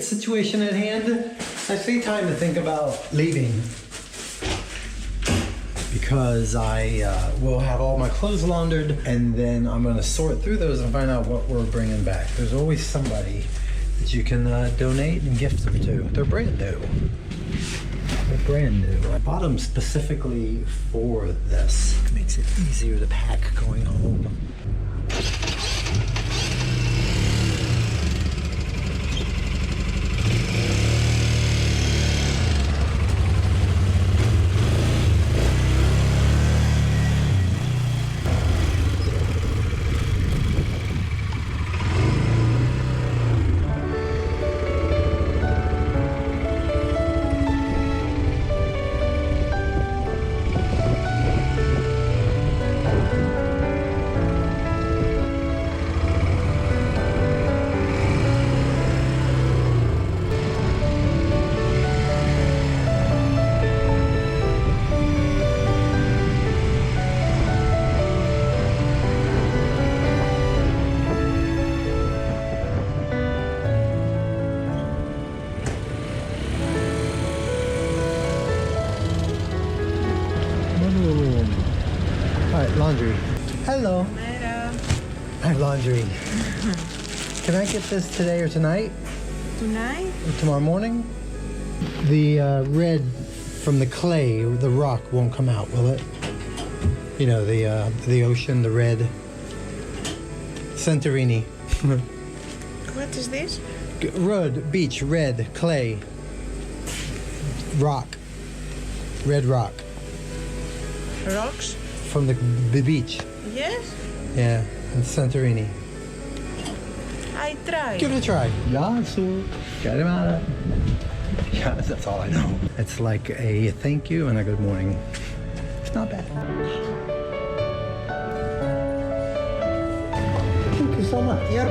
immediate situation at hand, I see time to think about leaving. Because I will have all my clothes laundered, and then I'm going to sort through those and find out what we're bringing back. There's always somebody that you can donate and gift them to. They're brand new. They're brand new. I bought them specifically for this. It makes it easier to pack going home. Laundry. Hello. Hello. Hi, laundry. Can I get this today or tonight? Tonight? Or tomorrow morning? The red from the clay, the rock won't come out, will it? You know, the ocean, the red. Santorini. What is this? Road, beach, red, clay. Rock. Red rock. Rocks? From the beach. Yes? Yeah, in Santorini. I try. Give it a try. Yeah, so get him out of. Yeah, that's all I know. It's like a thank you and a good morning. It's not bad. Thank you so much. Thank you.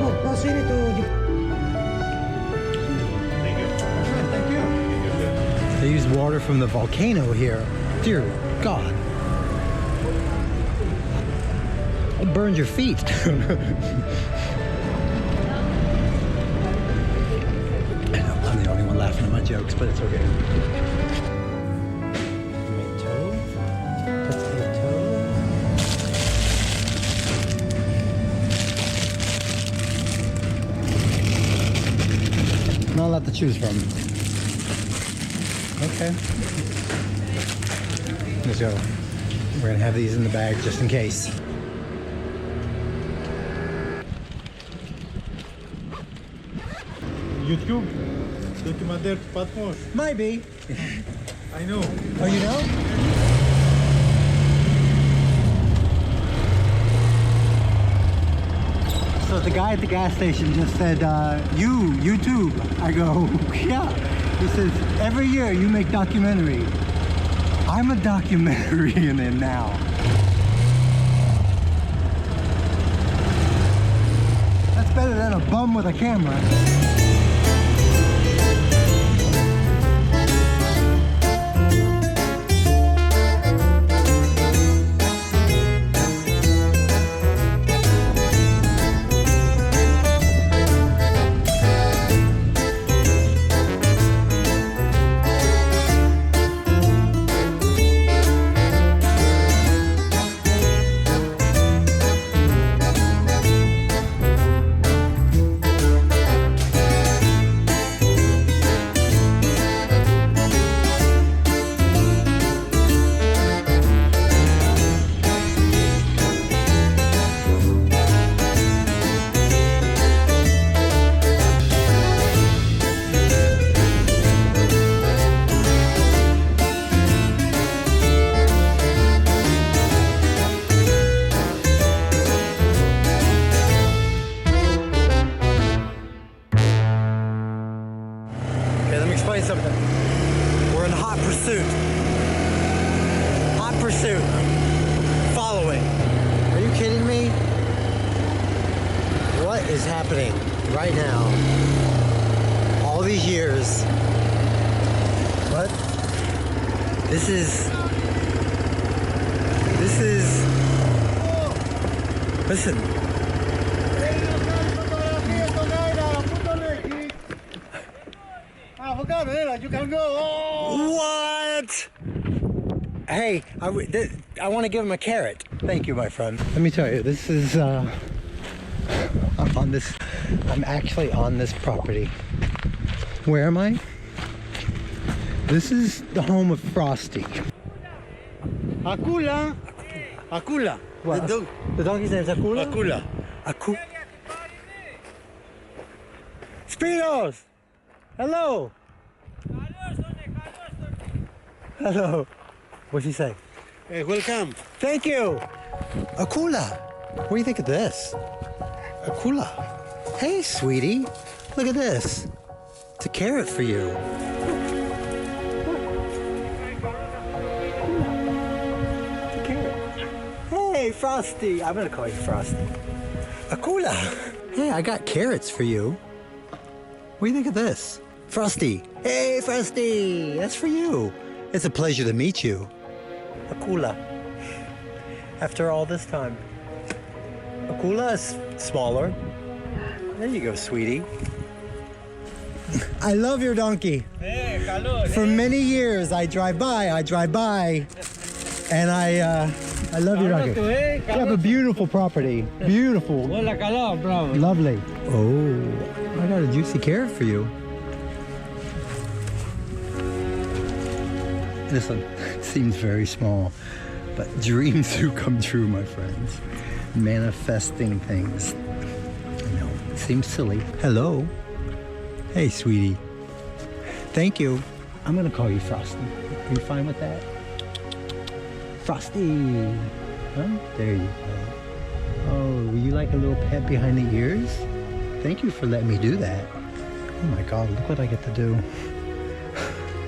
Thank you. They use water from the volcano here. Dear God. It burned your feet. I know, I'm the only one laughing at my jokes, but it's okay. Tomato. Not a lot to choose from. Okay. Let's go. We're gonna have these in the bag just in case. YouTube documentaire Patmos. Maybe. I know. Oh, you know? So the guy at the gas station just said, YouTube. I go, yeah. He says, every year you make documentary. I'm a documentary in it now. That's better than a bum with a camera. Something. We're in hot pursuit. Hot pursuit. Following. Are you kidding me? What is happening right now? All these years. What? This is. Listen. You can go. Oh. What? Hey, I want to give him a carrot. Thank you, my friend. Let me tell you, this is, I'm actually on this property. Where am I? This is the home of Frosty. HAKULA. HAKULA. What? The donkey's name's HAKULA? HAKULA. Speedos! Hello! Hello. What'd she say? Hey, welcome. Thank you! HAKULA! What do you think of this? HAKULA. Hey, sweetie. Look at this. It's a carrot for you. It's a carrot. Hey, Frosty. I'm gonna call you Frosty. HAKULA. Hey, I got carrots for you. What do you think of this? Frosty. Hey, Frosty. That's for you. It's a pleasure to meet you. HAKULA. After all this time. HAKULA is smaller. There you go, sweetie. I love your donkey. For many years, I drive by, and I love your donkey. You have a beautiful property. Beautiful. Lovely. Oh, I got a juicy carrot for you. This one seems very small, but dreams do come true, my friends. Manifesting things. I know, it seems silly. Hello. Hey, sweetie. Thank you. I'm gonna call you Frosty. Are you fine with that? Frosty. Huh? There you go. Oh, you like a little pet behind the ears? Thank you for letting me do that. Oh my God, look what I get to do.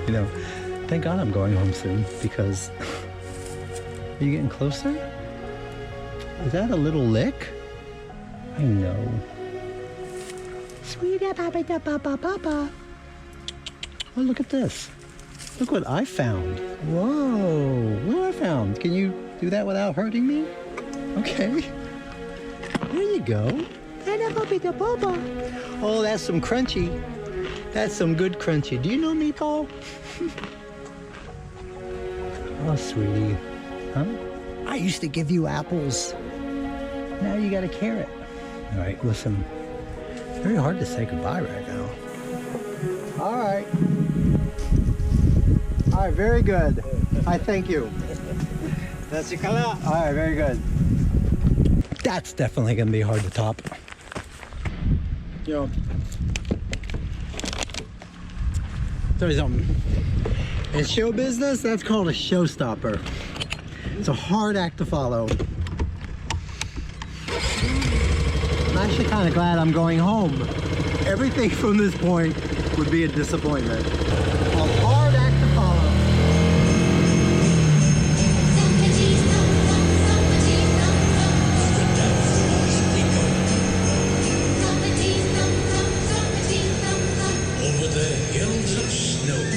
You know, thank God I'm going home soon because... Are you getting closer? Is that a little lick? I know. Sweetie, papa. Oh, look at this. Look what I found. Whoa, what I found. Can you do that without hurting me? Okay. There you go. Oh, that's some crunchy. That's some good crunchy. Do you know me, Paul? Oh, sweetie. Huh? I used to give you apples. Now you got a carrot. All right, listen. Very hard to say goodbye right now. All right. All right, very good. I thank you. That's your color. All right, very good. That's definitely gonna be hard to top. Yo. Tell you something. In show business, that's called a showstopper. It's a hard act to follow. I'm actually kind of glad I'm going home. Everything from this point would be a disappointment. A hard act to follow. Over the hills of snow.